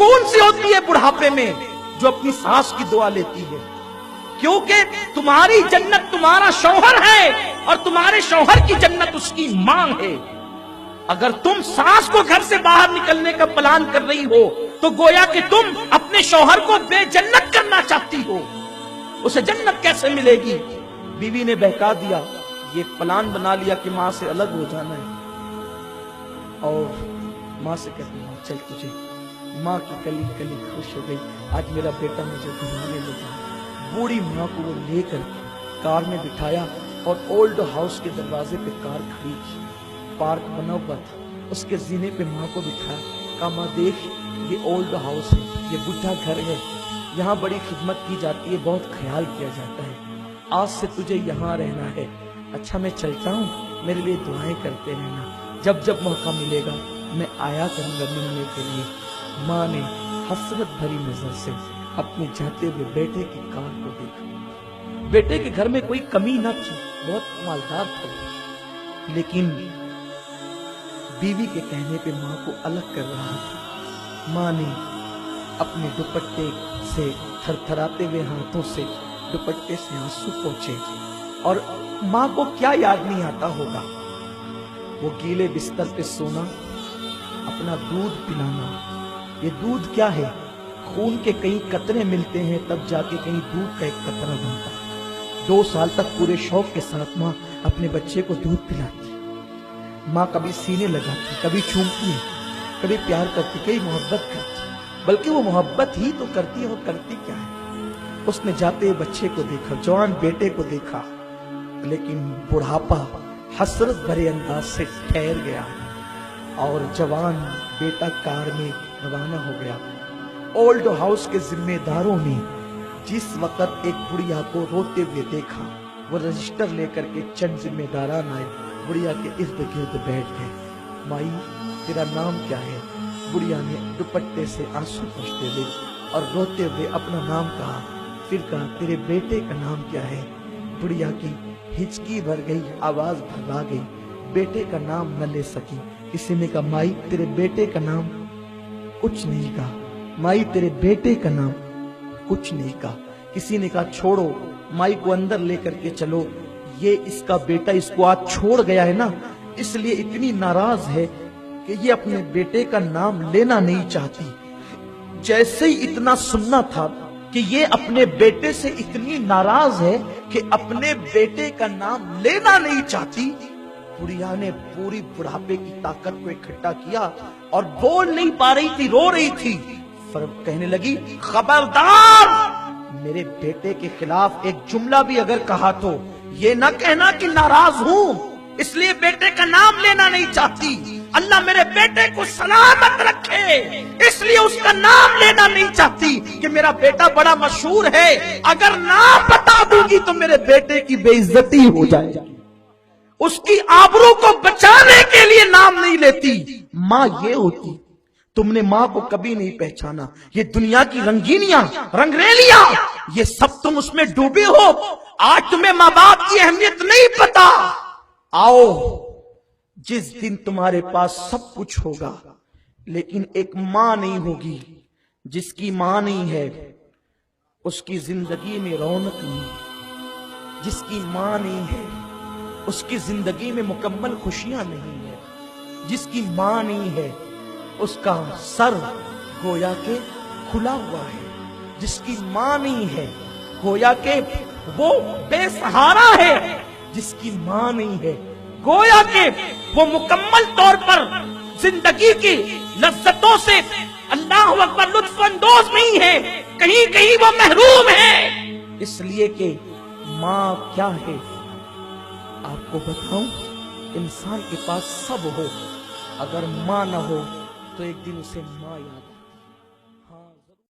सुकून सी होती है बुढ़ापे में जो अपनी सास की दुआ लेती है, क्योंकि तुम्हारी जन्नत तुम्हारा शौहर है और तुम्हारे शौहर की जन्नत उसकी मां है। अगर तुम सास को घर से बाहर निकलने का प्लान कर रही हो तो गोया कि तुम अपने शौहर को बेजन्नत करना चाहती हो। उसे जन्नत कैसे मिलेगी? बीवी ने बहका दिया, ये प्लान बना लिया कि माँ से अलग हो जाना है, और माँ से कहती है चल तुझे। माँ की कली कली खुश हो गई, आज मेरा बेटा मुझे घुमाने ले जाए। बूढ़ी माँ को वो लेकर कार में बिठाया और ओल्ड हाउस के दरवाजे पे कार खड़ी की। पार्क बना हुआ था, उसके जीने पे माँ को बिठाया, कहा माँ देख ये ओल्ड हाउस है, ये बुढ़ा घर है, यहाँ बड़ी खिदमत की जाती है, बहुत ख्याल किया जाता है, आज से तुझे यहाँ रहना है। अच्छा मैं चलता हूँ, मेरे लिए दुआएं करते रहना, जब जब मौका मिलेगा मैं आया करूंगा मिलने के लिए। माँ ने हसरत भरी नजर से अपने जाते हुए बेटे की कार को देखा। बेटे के घर में कोई कमी न थी, बहुत मालदार था, लेकिन बीवी के कहने पे माँ को अलग कर रहा था। माँ ने अपने दुपट्टे से थरथराते हुए हाथों से दुपट्टे से आंसू पोंछे, और माँ को क्या याद नहीं आता होगा, वो गीले बिस्तर पे सोना, अपना दूध पिलाना। ये दूध क्या है? खून के कई कतरे मिलते हैं तब जाके कहीं दूध का एक कतरा बनता है। 2 साल तक पूरे शौक के साथ माँ अपने बच्चे को दूध पिलाती। माँ कभी सीने लगाती, कभी चूमती, कभी प्यार करती, कभी मोहब्बत करती, बल्कि वो मोहब्बत ही तो करती है, वो करती क्या है? उसने जाते हुए बच्चे को देखा, जवान बेटे को देखा, लेकिन बुढ़ापा हसरत भरे अंदाज से ठहर गया और जवान बेटा कार में रवाना हो गया। ओल्ड हाउस के जिम्मेदारों ने जिस वक्त एक बुढ़िया को रोते हुए देखा, वो रजिस्टर लेकर के चंद जिम्मेदारान आए, बुढ़िया के इर्द गिर्द बैठ गए। माई तेरा नाम क्या है? बुढ़िया ने दुपट्टे से आंसू पोंछते हुए और रोते हुए अपना नाम कहा, फिर कहा तेरे बेटे का नाम क्या है? बुढ़िया की हिचकी भर गई, आवाज भरवा गई, बेटे का नाम न ले सकी। किसी ने कहा माई तेरे बेटे का नाम, कुछ नहीं कहा। माई तेरे बेटे का नाम, कुछ नहीं कहा। किसी ने कहा छोड़ो, माई को अंदर लेकर के चलो, ये इसका बेटा इसको आज छोड़ गया है ना, इसलिए इतनी नाराज है कि ये अपने बेटे का नाम लेना नहीं चाहती। जैसे ही इतना सुनना था कि ये अपने बेटे से इतनी नाराज है कि अपने बेटे का नाम लेना नहीं चाहती, बुढ़िया ने पूरी बुढ़ापे की ताकत को इकट्ठा किया और बोल नहीं पा रही थी, रो रही थी, पर कहने लगी खबरदार, मेरे बेटे के खिलाफ एक जुमला भी अगर कहा तो ये ना कहना कि नाराज हूँ इसलिए बेटे का नाम लेना नहीं चाहती। अल्लाह मेरे बेटे को सलामत रखे इसलिए उसका नाम लेना नहीं चाहती कि मेरा बेटा बड़ा मशहूर है, अगर नाम बता दूंगी तो मेरे बेटे की बेइज्जती हो जाएगी। उसकी आबरू को बचाने के लिए नाम नहीं लेती। माँ ये होती, तुमने माँ को कभी नहीं पहचाना। ये दुनिया की रंगीनियां, रंगरेलियां, ये सब तुम उसमें डूबे हो। आज तुम्हें माँ बाप की अहमियत नहीं पता। आओ, जिस दिन तुम्हारे पास सब कुछ होगा लेकिन एक माँ नहीं होगी, जिसकी माँ नहीं है उसकी जिंदगी में रौनक नहीं, जिसकी माँ नहीं है उसकी जिंदगी में मुकम्मल खुशियां नहीं है, जिसकी माँ नहीं है उसका सर गोया के खुला हुआ है, जिसकी माँ नहीं है गोया के वो बेसहारा है, जिसकी माँ नहीं है गोया के वो मुकम्मल तौर पर जिंदगी की लज्जतों से अल्लाह अकबर लुत्फ अंदोज नहीं है, कहीं कहीं वो महरूम है। इसलिए कि माँ क्या है आपको बताऊं, इंसान के पास सब हो, अगर माँ ना हो तो एक दिन उसे माँ याद